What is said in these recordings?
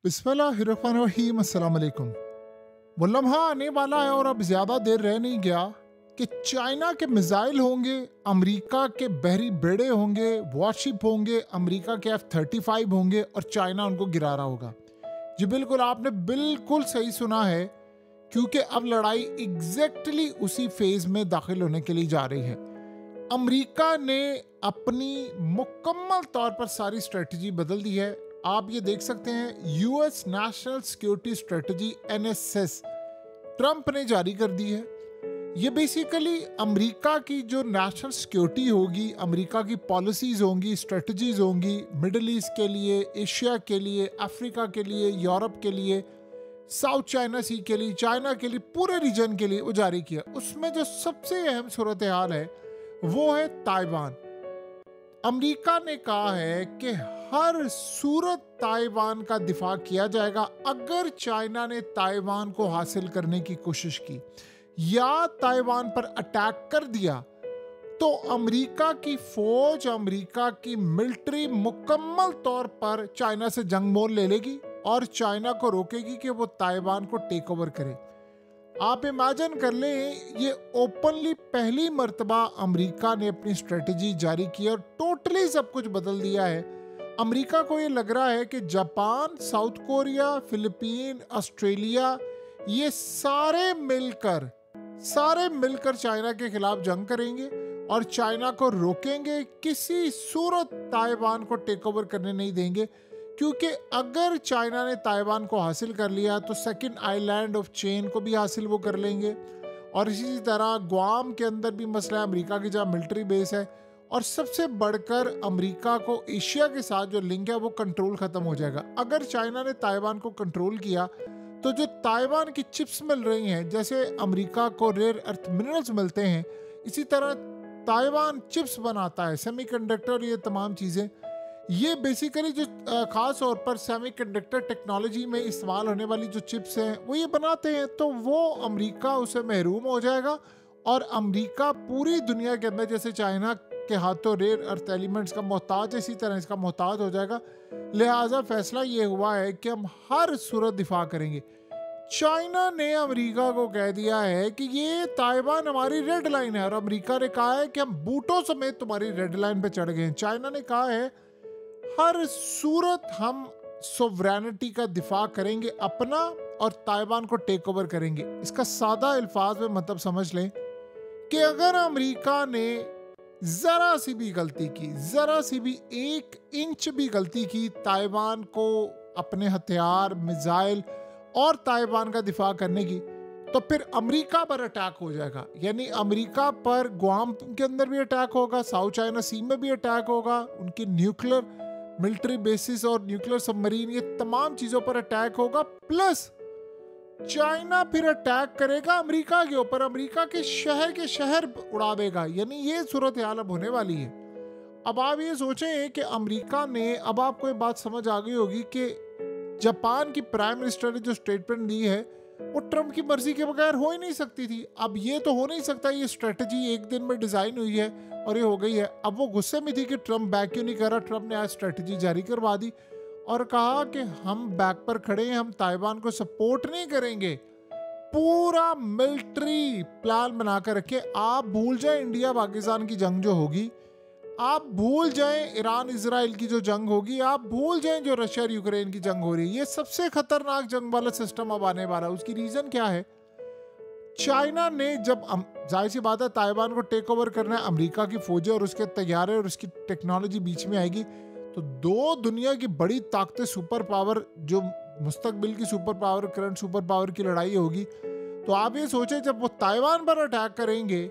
बिस्मिल्लाहिर्रहमानिर्रहीम, अस्सलाम वालेकुम। वो लम्हा आने वाला है और अब ज़्यादा देर रह नहीं गया कि चाइना के मिसाइल होंगे, अमेरिका के बहरी बेड़े होंगे, वॉरशिप होंगे, अमेरिका के F-35 होंगे और चाइना उनको गिरा रहा होगा। जी बिल्कुल, आपने बिल्कुल सही सुना है, क्योंकि अब लड़ाई एग्जैक्टली उसी फेज में दाखिल होने के लिए जा रही है। अमेरिका ने अपनी मुकम्मल तौर पर सारी स्ट्रेटजी बदल दी है। आप ये देख सकते हैं, US national security strategy NSS Trump ने जारी कर दी है। ये बेसिकली अमेरिका की जो नेशनल सिक्योरिटी होगी, अमेरिका की पॉलिसीज होंगी, स्ट्रेटजीज होंगी, मिडिल ईस्ट के लिए, एशिया के लिए, अफ्रीका के लिए, यूरोप के लिए, साउथ चाइना सी के लिए, चाइना के लिए, पूरे रीजन के लिए वो जारी किया। उसमें जो सबसे अहम सूरत हाल है वो है ताइवान। अमेरिका ने कहा है कि हर सूरत ताइवान का दिफा किया जाएगा अगर चाइना ने ताइवान को हासिल करने की कोशिश की या ताइवान पर अटैक कर दिया, तो अमेरिका की फौज, अमेरिका की मिलिट्री मुकम्मल तौर पर चाइना से जंग मोल ले लेगी और चाइना को रोकेगी कि वो ताइवान को टेक ओवर करे। आप इमेजिन कर लें, ये ओपनली पहली मर्तबा अमेरिका ने अपनी स्ट्रेटजी जारी की और टोटली सब कुछ बदल दिया है। अमेरिका को ये लग रहा है कि Japan, south Korea, Philippine, Australia, ये सारे मिलकर चाइना के खिलाफ जंग करेंगे और चाइना को रोकेंगे, किसी सूरत ताइवान को टेक ओवर करने नहीं देंगे। क्योंकि अगर चाइना ने ताइवान को हासिल कर लिया तो सेकंड आइलैंड ऑफ चेन को भी हासिल वो कर लेंगे। और इसी तरह ग्वाम के अंदर भी मसला है, अमेरिका की जहाँ मिलिट्री बेस है। और सबसे बढ़कर अमेरिका को एशिया के साथ जो लिंक है वो कंट्रोल खत्म हो जाएगा। अगर चाइना ने ताइवान को कंट्रोल किया तो जो ताइवान की चिप्स मिल रही हैं, जैसे अमेरिका को रेयर अर्थ मिनरल्स मिलते हैं, इसी तरह ताइवान चिप्स बनाता है, सेमीकंडक्टर, ये तमाम चीज़ें। ये बेसिकली जो ख़ास तौर पर सेमीकंडक्टर टेक्नोलॉजी में इस्तेमाल होने वाली जो चिप्स हैं वो ये बनाते हैं, तो वो अमेरिका उसे महरूम हो जाएगा। और अमेरिका पूरी दुनिया के अंदर जैसे चाइना के हाथों रेयर अर्थ एलिमेंट्स का मोहताज है, इसी तरह इसका मोहताज हो जाएगा। लिहाजा फैसला ये हुआ है कि हम हर सूरत दिफा करेंगे। चाइना ने अमेरिका को कह दिया है कि ये ताइवान हमारी रेड लाइन है और अमेरिका ने कहा है कि हम बूटों समेत तुम्हारी रेड लाइन पे चढ़ गए हैं। चाइना ने कहा है हर सूरत हम सोवरेनिटी का दिफा करेंगे अपना और ताइवान को टेक ओवर करेंगे। इसका सादा अल्फाज में मतलब समझ लें कि अगर अमेरिका ने जरा सी भी गलती की, जरा सी भी 1 इंच भी गलती की ताइवान को अपने हथियार, मिसाइल और ताइवान का दिफा करने की, तो फिर अमेरिका पर अटैक हो जाएगा। यानी अमेरिका पर ग्वाम के अंदर भी अटैक होगा, साउथ चाइना सी में भी अटैक होगा, उनकी न्यूक्लियर मिलिट्री बेसिस और न्यूक्लियर सबमरीन, ये तमाम चीज़ों पर अटैक होगा। प्लस चाइना फिर अटैक करेगा अमेरिका के ऊपर, अमेरिका के शहर उड़ा देगा। यानी ये सूरत हाल अब होने वाली है। अब आप ये सोचें कि अमेरिका ने, अब आपको ये बात समझ आ गई होगी कि जापान की प्राइम मिनिस्टर ने जो स्टेटमेंट दी है वो ट्रंप की मर्जी के बगैर हो ही नहीं सकती थी। अब ये तो हो नहीं सकता, ये स्ट्रेटजी एक दिन में डिज़ाइन हुई है और ये हो गई है। अब वो गुस्से में थी कि ट्रंप बैक क्यों नहीं कर रहा। ट्रंप ने आज स्ट्रेटजी जारी करवा दी और कहा कि हम बैक पर खड़े हैं, हम ताइवान को सपोर्ट नहीं करेंगे। पूरा मिलिट्री प्लान बनाकर रखे। आप भूल जाए इंडिया पाकिस्तान की जंग जो होगी, आप भूल जाएं ईरान इजराइल की जो जंग होगी, आप भूल जाएं जो रशिया और यूक्रेन की जंग हो रही है। ये सबसे खतरनाक जंग वाला सिस्टम अब आने वाला है। उसकी रीजन क्या है? चाइना ने जब, जाहिर सी बात है, ताइवान को टेक ओवर करना है, अमेरिका की फौजें और उसके तैयारे और उसकी टेक्नोलॉजी बीच में आएगी, तो दो दुनिया की बड़ी ताकतें, सुपर पावर, जो मुस्तकबिल की super power, current super power की लड़ाई होगी। तो आप ये सोचें, जब वो ताइवान पर अटैक करेंगे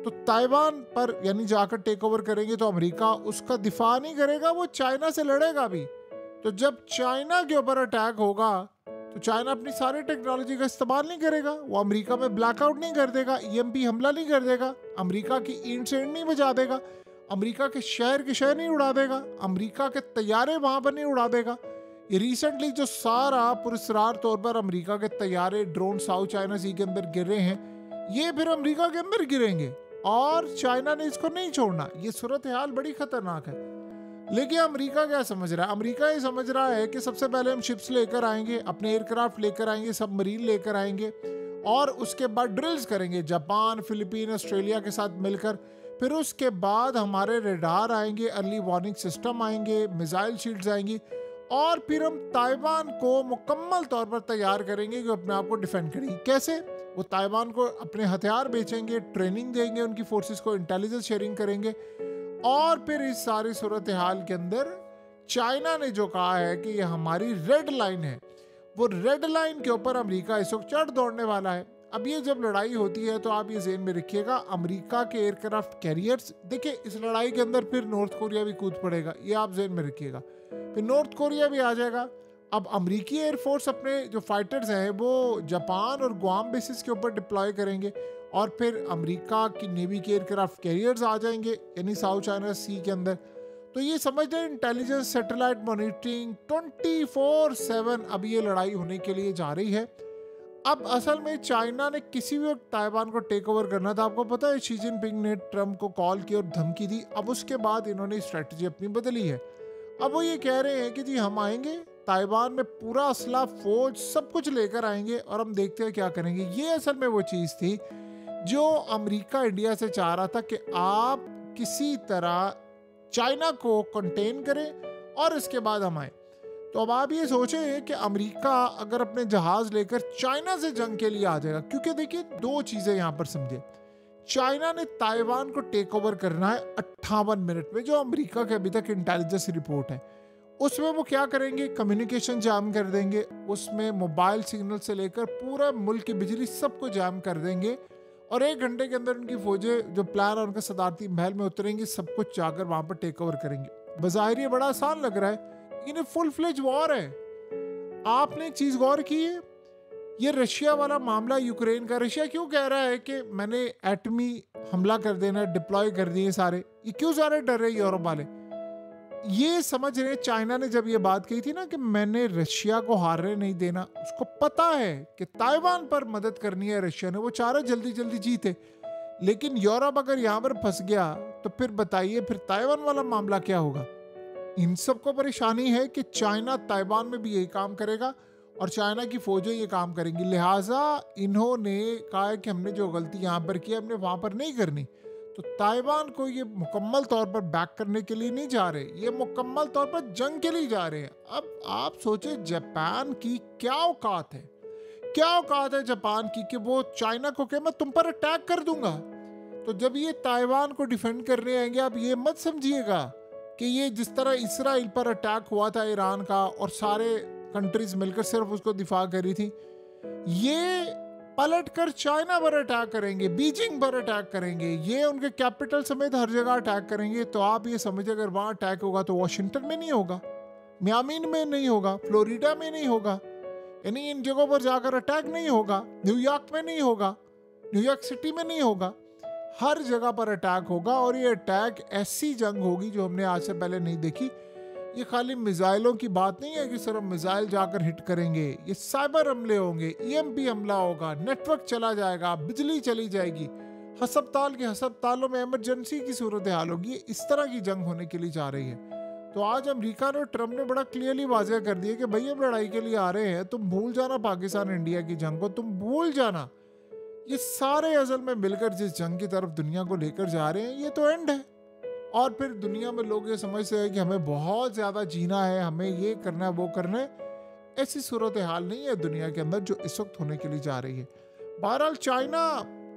तो ताइवान पर यानी जाकर टेक ओवर करेंगे तो अमेरिका उसका दिफा नहीं करेगा, वो चाइना से लड़ेगा भी। तो जब चाइना के ऊपर अटैक होगा तो चाइना अपनी सारी टेक्नोलॉजी का इस्तेमाल नहीं करेगा, वो अमेरिका में ब्लैकआउट नहीं कर देगा, EMP हमला नहीं कर देगा, अमेरिका की ईंट से ईंट नहीं बजा देगा, अमेरिका के शहर नहीं उड़ा देगा, अमेरिका के तैयारे वहां पर नहीं उड़ा देगा। ये रिसेंटली जो सारा पुरस्कार तौर पर अमेरिका के तैयारे, ड्रोन साउथ चाइना सी के अंदर गिर रहे हैं, ये फिर अमेरिका के अंदर गिरेंगे और चाइना ने इसको नहीं छोड़ना। ये सूरत हाल बड़ी खतरनाक है। लेकिन अमेरिका क्या समझ रहा है? अमेरिका ये समझ रहा है कि सबसे पहले हम शिप्स लेकर आएंगे, अपने एयरक्राफ्ट लेकर आएंगे, सबमरीन लेकर आएंगे और उसके बाद ड्रिल्स करेंगे जापान, फिलीपीन, ऑस्ट्रेलिया के साथ मिलकर। फिर उसके बाद हमारे रेडार आएंगे, अर्ली वार्निंग सिस्टम आएंगे, मिसाइल शील्ड्स आएंगी और फिर हम ताइवान को मुकम्मल तौर पर तैयार करेंगे कि अपने आप को डिफेंड करेंगे। कैसे? वो ताइवान को अपने हथियार बेचेंगे, ट्रेनिंग देंगे, उनकी फोर्सेस को इंटेलिजेंस शेयरिंग करेंगे और फिर इस सारी सूरत हाल के अंदर चाइना ने जो कहा है कि ये हमारी रेड लाइन है, वो रेड लाइन के ऊपर अमेरिका इस वक्त चढ़ दौड़ने वाला है। अब ये जब लड़ाई होती है तो आप ये ज़हन में रखिएगा, अमेरिका के एयरक्राफ्ट कैरियर्स, देखिए इस लड़ाई के अंदर फिर नॉर्थ कोरिया भी कूद पड़ेगा, ये आप जहन में रखिएगा, फिर नॉर्थ कोरिया भी आ जाएगा। अब अमेरिकी एयरफोर्स अपने जो फाइटर्स हैं वो जापान और गुआम बेसिस के ऊपर डिप्लॉय करेंगे और फिर अमेरिका की नेवी के एयरक्राफ्ट कैरियर्स आ जाएंगे यानी साउथ चाइना सी के अंदर। तो ये समझ लें इंटेलिजेंस, सैटेलाइट मॉनिटरिंग 24/7 अब ये लड़ाई होने के लिए जा रही है। अब असल में चाइना ने किसी भी वक्त ताइवान को टेक ओवर करना था। आपको पता है शी जिनपिंग ने ट्रम्प को कॉल की और धमकी दी। अब उसके बाद इन्होंने स्ट्रेटजी अपनी बदली है। अब वो ये कह रहे हैं कि जी हम आएंगे ताइवान में, पूरा असला, फौज, सब कुछ लेकर आएंगे और हम देखते हैं क्या करेंगे। ये असल में वो चीज़ थी जो अमेरिका इंडिया से चाह रहा था कि आप किसी तरह चाइना को कंटेन करें और इसके बाद हम आए। तो अब आप ये सोचें कि अमेरिका अगर अपने जहाज लेकर चाइना से जंग के लिए आ जाएगा, क्योंकि देखिए दो चीज़ें यहाँ पर समझे, चाइना ने ताइवान को टेक ओवर करना है 58 मिनट में, जो अमेरिका के अभी तक इंटेलिजेंस रिपोर्ट है। उसमें वो क्या करेंगे, कम्युनिकेशन जाम कर देंगे, उसमें मोबाइल सिग्नल से लेकर पूरा मुल्क की बिजली सबको जाम कर देंगे और 1 घंटे के अंदर उनकी फौजें जो प्लान है उनका सदारती महल में उतरेंगी, सब कुछ जाकर वहां पर टेक ओवर करेंगे। बज़ाहिर ये बड़ा आसान लग रहा है, इन्हें फुल फ्लेज वॉर है। आपने एक चीज गौर की है, ये रशिया वाला मामला यूक्रेन का, रशिया क्यों कह रहा है कि मैंने एटमी हमला कर देना, डिप्लॉय कर दिए सारे, ये क्यों सारे डर रहे यूरोप वाले? ये समझ रहे चाइना ने जब ये बात कही थी ना कि मैंने रशिया को हारने नहीं देना, उसको पता है कि ताइवान पर मदद करनी है रशिया ने, वो चाह रहा जल्दी जल्दी जीते। लेकिन यूरोप अगर यहाँ पर फंस गया तो फिर बताइए फिर ताइवान वाला मामला क्या होगा। इन सबको परेशानी है कि चाइना ताइवान में भी यही काम करेगा और चाइना की फौजें ये काम करेंगी। लिहाजा इन्होंने कहा है कि हमने जो गलती यहाँ पर की हमने वहाँ पर नहीं करनी। तो ताइवान को ये मुकम्मल तौर पर बैक करने के लिए नहीं जा रहे, ये मुकम्मल तौर पर जंग के लिए जा रहे हैं। अब आप सोचे जापान की क्या औकात है, क्या औकात है जापान की कि वो चाइना को कहे मैं तुम पर अटैक कर दूंगा। तो जब ये ताइवान को डिफेंड करने आएंगे आप ये मत समझिएगा कि ये जिस तरह इसराइल पर अटैक हुआ था ईरान का और सारे कंट्रीज मिलकर सिर्फ उसको दिफा करी थी, ये पलट कर चाइना पर अटैक करेंगे, बीजिंग पर अटैक करेंगे, ये उनके कैपिटल समेत हर जगह अटैक करेंगे। तो आप ये समझे अगर वहाँ अटैक होगा तो वॉशिंगटन में नहीं होगा, मियामी में नहीं होगा, फ्लोरिडा में नहीं होगा, यानी इन जगहों पर जाकर अटैक नहीं होगा, न्यूयॉर्क में नहीं होगा, न्यूयॉर्क सिटी में नहीं होगा, हर जगह पर अटैक होगा। और ये अटैक ऐसी जंग होगी जो हमने आज से पहले नहीं देखी। ये खाली मिसाइलों की बात नहीं है कि सिर्फ मिसाइल जाकर हिट करेंगे, ये साइबर हमले होंगे, ईएमपी हमला होगा, नेटवर्क चला जाएगा, बिजली चली जाएगी, हस्पताल के हस्पतालों में इमरजेंसी की सूरत हाल होगी। इस तरह की जंग होने के लिए जा रही है। तो आज अमेरिका और ट्रम्प ने बड़ा क्लियरली वाज़ेह कर दिया कि भाई हम लड़ाई के लिए आ रहे हैं, तुम भूल जाना पाकिस्तान इंडिया की जंग को, तुम भूल जाना। ये सारे असल में मिलकर जिस जंग की तरफ दुनिया को लेकर जा रहे हैं ये तो एंड है। और फिर दुनिया में लोग ये समझते हैं कि हमें बहुत ज़्यादा जीना है, हमें ये करना है वो करना है। ऐसी सूरत हाल नहीं है दुनिया के अंदर जो इस वक्त होने के लिए जा रही है। बहरहाल चाइना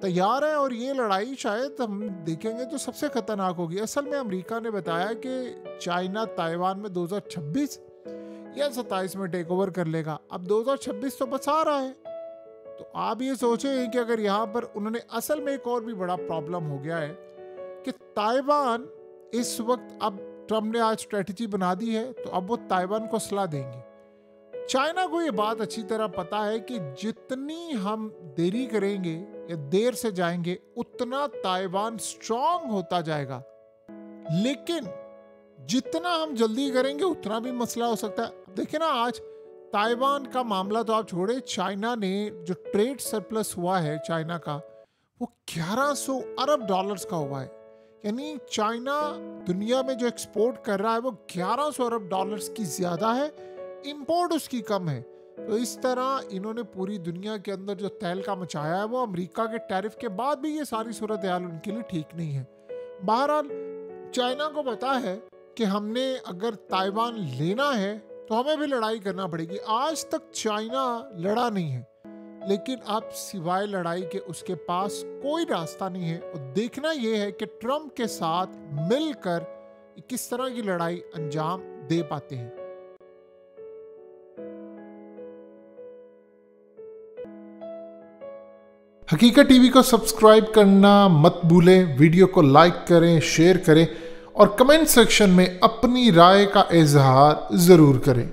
तैयार है और ये लड़ाई शायद हम देखेंगे तो सबसे खतरनाक होगी। असल में अमेरिका ने बताया कि चाइना ताइवान में 2026 या 27 में टेक ओवर कर लेगा। अब 2026 तो बस आ रहा है। तो आप ये सोचें कि अगर यहाँ पर उन्होंने, असल में एक और भी बड़ा प्रॉब्लम हो गया है कि ताइवान इस वक्त, अब ट्रम्प ने आज स्ट्रेटजी बना दी है तो अब वो ताइवान को सलाह देंगे। चाइना को ये बात अच्छी तरह पता है कि जितनी हम देरी करेंगे या देर से जाएंगे उतना ताइवान स्ट्रांग होता जाएगा, लेकिन जितना हम जल्दी करेंगे उतना भी मसला हो सकता है। देखिए ना आज ताइवान का मामला तो आप छोड़े, चाइना ने जो ट्रेड सरप्लस हुआ है चाइना का वो 1100 अरब डॉलर्स का हुआ है, यानी चाइना दुनिया में जो एक्सपोर्ट कर रहा है वो 1100 अरब डॉलर्स की ज़्यादा है, इंपोर्ट उसकी कम है। तो इस तरह इन्होंने पूरी दुनिया के अंदर जो तहलका मचाया है वो अमेरिका के टैरिफ के बाद भी ये सारी सूरत हाल उनके लिए ठीक नहीं है। बहरहाल चाइना को पता है कि हमने अगर ताइवान लेना है तो हमें भी लड़ाई करना पड़ेगी। आज तक चाइना लड़ा नहीं है, लेकिन अब सिवाय लड़ाई के उसके पास कोई रास्ता नहीं है। और देखना यह है कि ट्रंप के साथ मिलकर किस तरह की लड़ाई अंजाम दे पाते हैं। हकीकत टीवी को सब्सक्राइब करना मत भूलें, वीडियो को लाइक करें, शेयर करें और कमेंट सेक्शन में अपनी राय का इजहार ज़रूर करें।